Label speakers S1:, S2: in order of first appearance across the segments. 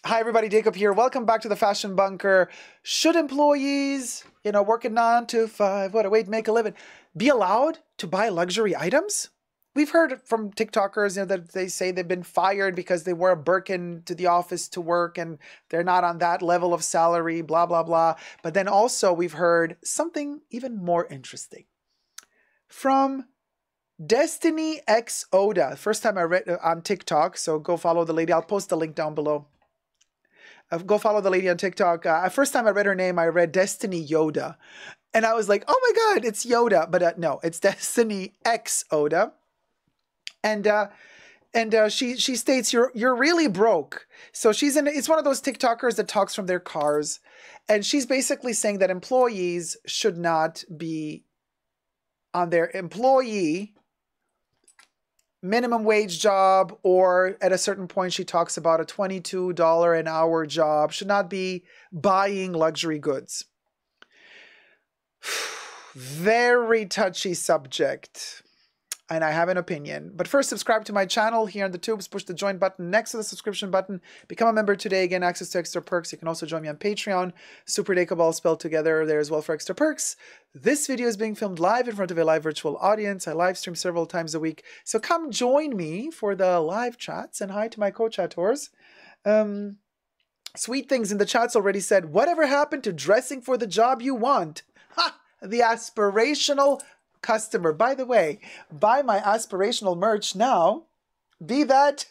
S1: Hi everybody, Dacob here. Welcome back to the Fashion Bunker. Should employees, working 9 to 5, what a way to make a living, be allowed to buy luxury items? We've heard from TikTokers, that they say they've been fired because they wear a Birkin to the office to work and they're not on that level of salary, blah, blah, blah. But then also we've heard something even more interesting from Destiny X Oda. First time I read on TikTok, so go follow the lady. I'll post the link down below. Go follow the lady on TikTok. First time I read her name, I read Destiny Yoda. And I was like, oh my God, it's Yoda. But no, it's Destiny X Oda. And she states, you're really broke. So it's one of those TikTokers that talks from their cars. And she's basically saying that employees should not be on their employee minimum wage job, or at a certain point she talks about a $22 an hour job, should not be buying luxury goods. Very touchy subject, and I have an opinion. But first, subscribe to my channel here on the tubes. Push the join button next to the subscription button. Become a member today. Again, access to extra perks. You can also join me on Patreon. Superdacob all spelled together there as well for extra perks. This video is being filmed live in front of a live virtual audience. I live stream several times a week. So come join me for the live chats. And hi to my co-chatters. Sweet Things in the chats already said, whatever happened to dressing for the job you want? Ha! The aspirational customer. By the way, buy my aspirational merch now. Be that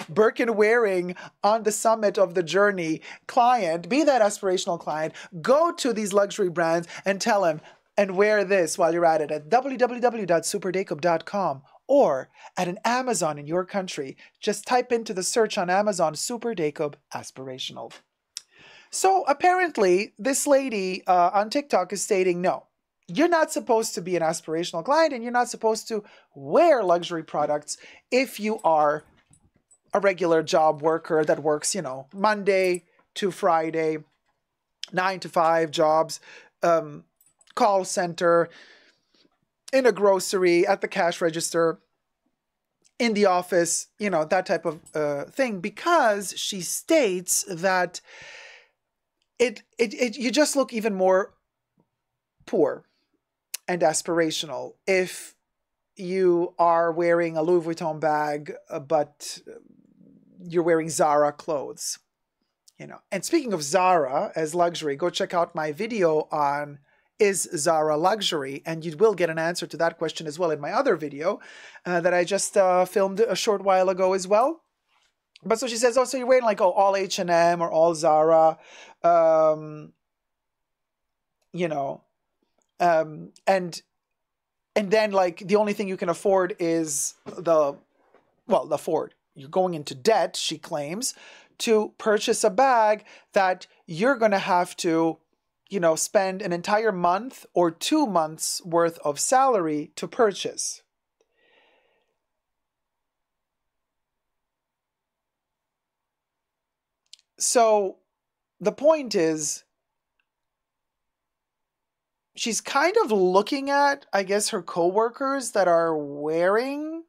S1: Birkin wearing on the summit of the journey client, be that aspirational client, go to these luxury brands and tell them and wear this while you're at it at www.superdacob.com or at an Amazon in your country. Just type into the search on Amazon, Super Dacob Aspirational. So apparently this lady on TikTok is stating, no, you're not supposed to be an aspirational client and you're not supposed to wear luxury products if you are a regular job worker that works, Monday to Friday, 9 to 5 jobs, call center, in a grocery, at the cash register, in the office, that type of thing, because she states that you just look even more poor and aspirational if you are wearing a Louis Vuitton bag, but you're wearing Zara clothes, And speaking of Zara as luxury, go check out my video on is Zara luxury, and you will get an answer to that question as well in my other video that I just filmed a short while ago as well. But so she says, oh, so you're wearing like all H&M or all Zara, and then like the only thing you can afford is the Ford. You're going into debt, she claims, to purchase a bag that you're going to have to, spend an entire month or 2 months worth of salary to purchase. So the point is, she's kind of looking at, I guess, her coworkers that are wearing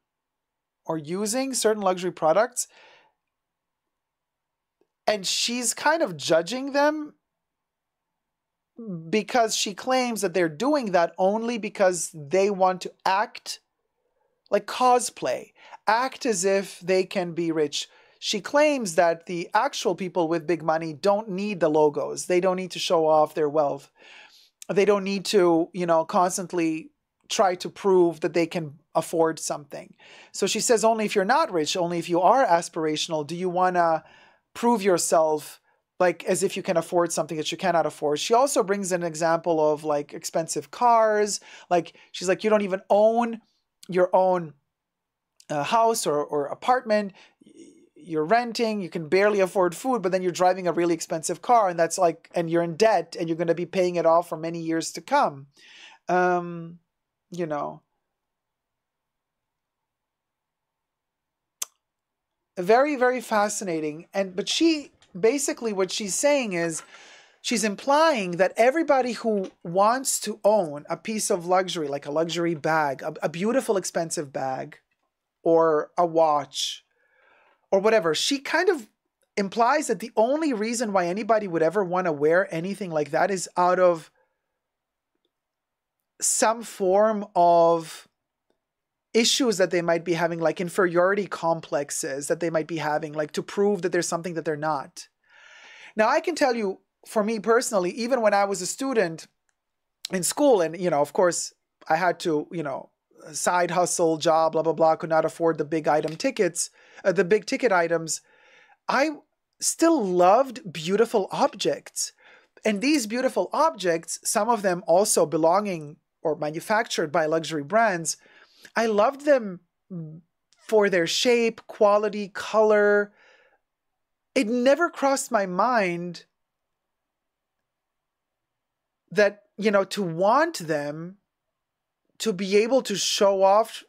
S1: or using certain luxury products, and she's kind of judging them because she claims that they're doing that only because they want to act like cosplay, act as if they can be rich. She claims that the actual people with big money don't need the logos. They don't need to show off their wealth. They don't need to, constantly try to prove that they can afford something. So she says only if you're not rich, only if you are aspirational, do you want to prove yourself like as if you can afford something that you cannot afford. She also brings an example of like expensive cars. Like she's like, you don't even own your own house or apartment. You're renting, you can barely afford food, but then you're driving a really expensive car, and that's like, and you're in debt, and you're going to be paying it off for many years to come. Very, very fascinating. But she basically, what she's saying is, she's implying that everybody who wants to own a piece of luxury, like a luxury bag, a beautiful, expensive bag, or a watch, or whatever, she kind of implies that the only reason why anybody would ever want to wear anything like that is out of some form of issues that they might be having, like inferiority complexes that they might be having, like to prove that there's something that they're not. Now, I can tell you, for me personally, even when I was a student in school, and, of course, I had to, side hustle, job, blah, blah, blah, could not afford the big item tickets, the big ticket items, I still loved beautiful objects. And these beautiful objects, some of them also belonging or manufactured by luxury brands, I loved them for their shape, quality, color. It never crossed my mind that, to want them, to be able to show off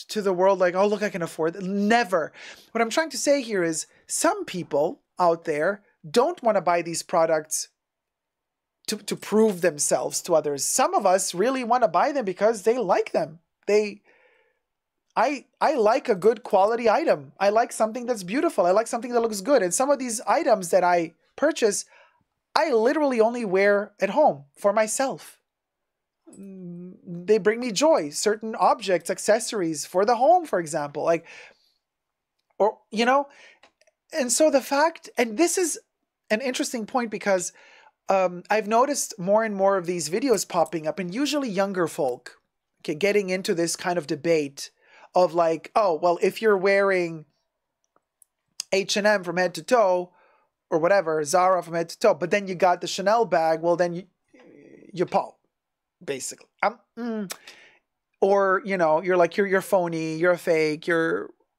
S1: to the world like, oh, look, I can afford it. Never. What I'm trying to say here is some people out there don't want to buy these products to prove themselves to others. Some of us really want to buy them because they like them. I like a good quality item. I like something that's beautiful. I like something that looks good. And some of these items that I purchase, I literally only wear at home for myself. They bring me joy. Certain objects, accessories for the home, for example, and so the fact, and this is an interesting point because I've noticed more and more of these videos popping up, and usually younger folk, getting into this kind of debate of like, oh, well, if you're wearing H&M from head to toe, or whatever, Zara from head to toe, but then you got the Chanel bag, well, then you Paul. Basically, or you're like you're phony, you're a fake,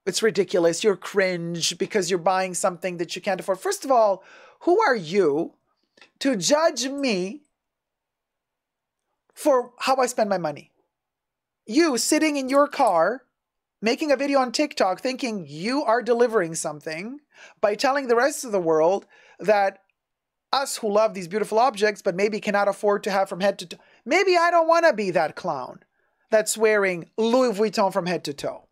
S1: it's ridiculous, you're cringe because you're buying something that you can't afford. First of all, who are you to judge me for how I spend my money? You sitting in your car, making a video on TikTok, thinking you are delivering something by telling the rest of the world that us who love these beautiful objects but maybe cannot afford to have from head to toe. Maybe I don't want to be that clown that's wearing Louis Vuitton from head to toe.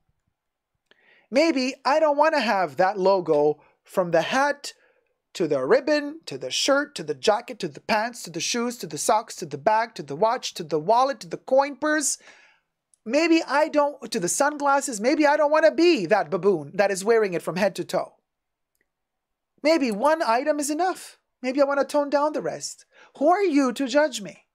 S1: Maybe I don't want to have that logo from the hat to the ribbon, to the shirt, to the jacket, to the pants, to the shoes, to the socks, to the bag, to the watch, to the wallet, to the coin purse. Maybe I don't, to the sunglasses, maybe I don't want to be that baboon that is wearing it from head to toe. Maybe one item is enough. Maybe I want to tone down the rest. Who are you to judge me?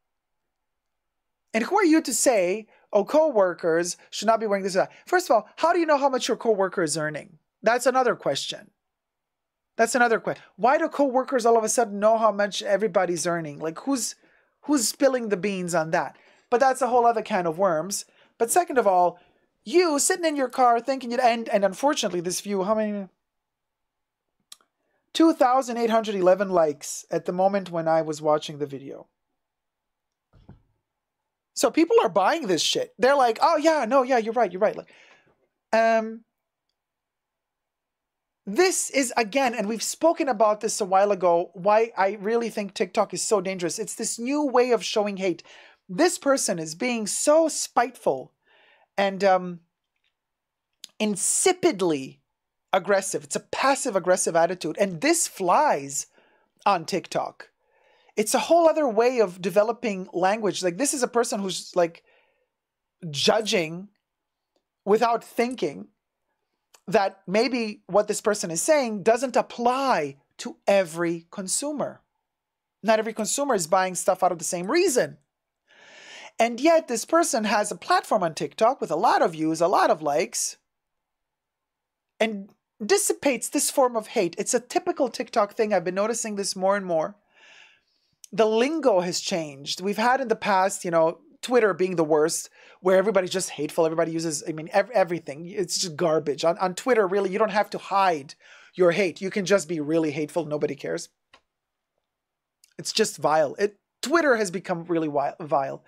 S1: And who are you to say, oh, co-workers should not be wearing this or that? First of all, how do you know how much your co-worker is earning? That's another question. Why do co-workers all of a sudden know how much everybody's earning? Like, who's spilling the beans on that? But that's a whole other can of worms. But second of all, you sitting in your car thinking, and unfortunately this view, how many? 2,811 likes at the moment when I was watching the video. So people are buying this shit. They're like, oh yeah, no, yeah, you're right. Like, this is, again, and we've spoken about this a while ago, why I really think TikTok is so dangerous. It's this new way of showing hate. This person is being so spiteful and insipidly aggressive. It's a passive-aggressive attitude. And this flies on TikTok. It's a whole other way of developing language. Like, this is a person who's like judging without thinking that maybe what this person is saying doesn't apply to every consumer. Not every consumer is buying stuff out of the same reason. And yet this person has a platform on TikTok with a lot of views, a lot of likes, and dissipates this form of hate. It's a typical TikTok thing. I've been noticing this more and more. The lingo has changed. We've had in the past, Twitter being the worst, where everybody's just hateful. Everybody uses, everything. It's just garbage. On Twitter, really, you don't have to hide your hate. You can just be really hateful. Nobody cares. It's just vile. Twitter has become really vile.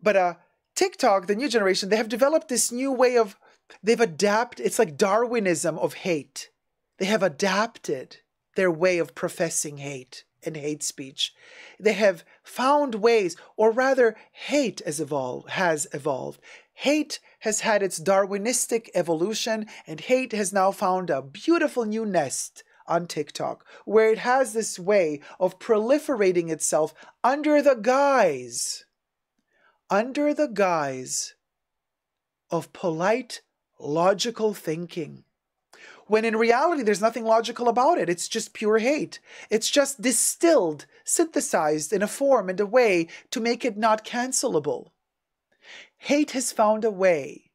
S1: But TikTok, the new generation, they have developed this new way of, they've adapted, it's like Darwinism of hate. They have adapted their way of professing hate and hate speech. They have found ways, or rather, hate has evolved. Hate has had its Darwinistic evolution, and hate has now found a beautiful new nest on TikTok, where it has this way of proliferating itself under the guise of polite, logical thinking. When in reality, there's nothing logical about it. It's just pure hate. It's just distilled, synthesized in a form and a way to make it not cancelable. Hate has found a way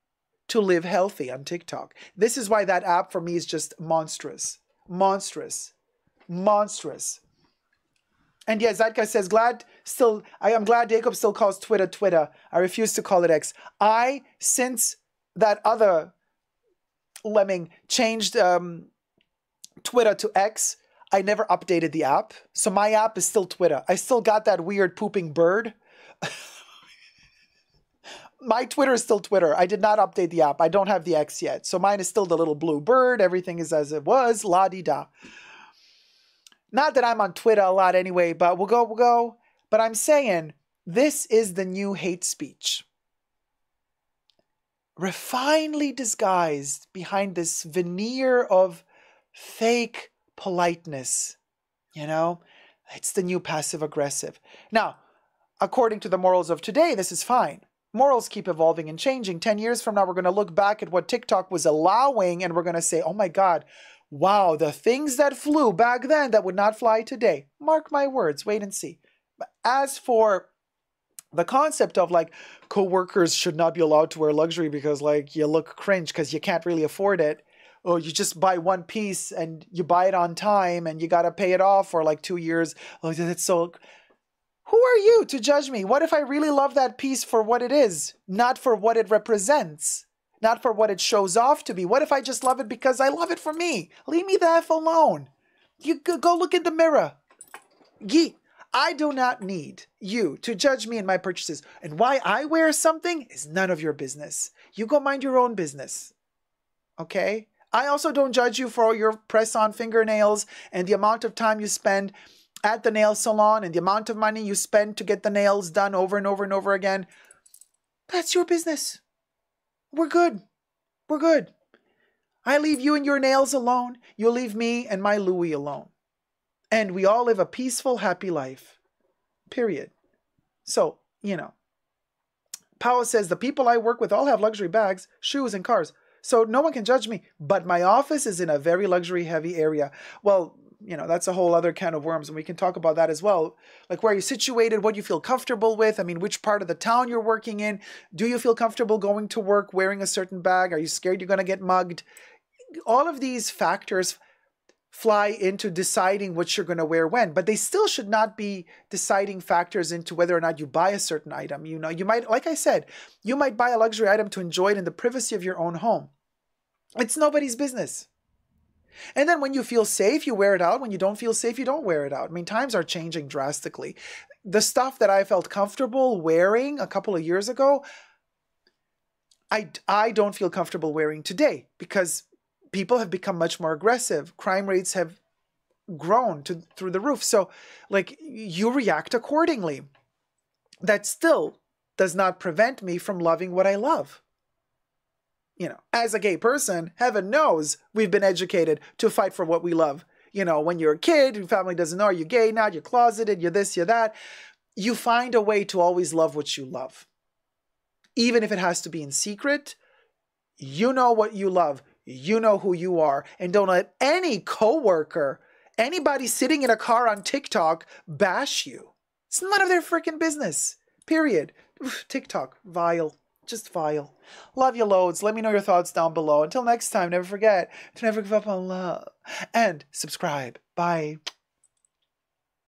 S1: to live healthy on TikTok. This is why that app for me is just monstrous. Monstrous. Monstrous. And yeah, Zeitgeist says, I am glad Dacob still calls Twitter Twitter. I refuse to call it X. Since that other lemming changed Twitter to X, I never updated the app. So my app is still Twitter. I still got that weird pooping bird. My Twitter is still Twitter. I did not update the app. I don't have the X yet. So mine is still the little blue bird. Everything is as it was. La-di-da. Not that I'm on Twitter a lot anyway, but we'll go. But I'm saying this is the new hate speech. Refinedly disguised behind this veneer of fake politeness. You know, it's the new passive aggressive. Now, according to the morals of today, this is fine. Morals keep evolving and changing. 10 years from now, we're going to look back at what TikTok was allowing and we're going to say, oh my God, wow, the things that flew back then that would not fly today. Mark my words, wait and see. But as for the concept of like co-workers should not be allowed to wear luxury because like you look cringe because you can't really afford it. Or you just buy one piece and you buy it on time and you got to pay it off for like 2 years. Oh, that's so... Who are you to judge me? What if I really love that piece for what it is, not for what it represents, not for what it shows off to be? What if I just love it because I love it for me? Leave me the F alone. You go look in the mirror. I do not need you to judge me in my purchases. And why I wear something is none of your business. You go mind your own business. Okay? I also don't judge you for your press-on fingernails and the amount of time you spend at the nail salon and the amount of money you spend to get the nails done over and over and over again. That's your business. We're good. We're good. I leave you and your nails alone. You leave me and my Louis alone. And we all live a peaceful, happy life. Period. So, you know. Powell says, the people I work with all have luxury bags, shoes, and cars. So no one can judge me. But my office is in a very luxury-heavy area. Well, you know, that's a whole other can of worms, and we can talk about that as well. Like where you're situated, what you feel comfortable with. I mean, which part of the town you're working in. Do you feel comfortable going to work wearing a certain bag? Are you scared you're going to get mugged? All of these factors fly into deciding what you're going to wear when, but they still should not be deciding factors into whether or not you buy a certain item. You know, you might, like I said, you might buy a luxury item to enjoy it in the privacy of your own home. It's nobody's business. And then when you feel safe, you wear it out. When you don't feel safe, you don't wear it out. I mean, times are changing drastically. The stuff that I felt comfortable wearing a couple of years ago, I don't feel comfortable wearing today because people have become much more aggressive. Crime rates have grown through the roof. So, like, you react accordingly. That still does not prevent me from loving what I love. You know, as a gay person, heaven knows we've been educated to fight for what we love. You know, when you're a kid, your family doesn't know, are you gay now, you're closeted, you're this, you're that. You find a way to always love what you love. Even if it has to be in secret, you know what you love. You know who you are. And don't let any coworker, anybody sitting in a car on TikTok bash you. It's none of their freaking business. Period. Oof, TikTok, vile. Just vile. Love you loads. Let me know your thoughts down below. Until next time, never forget to never give up on love. And subscribe. Bye.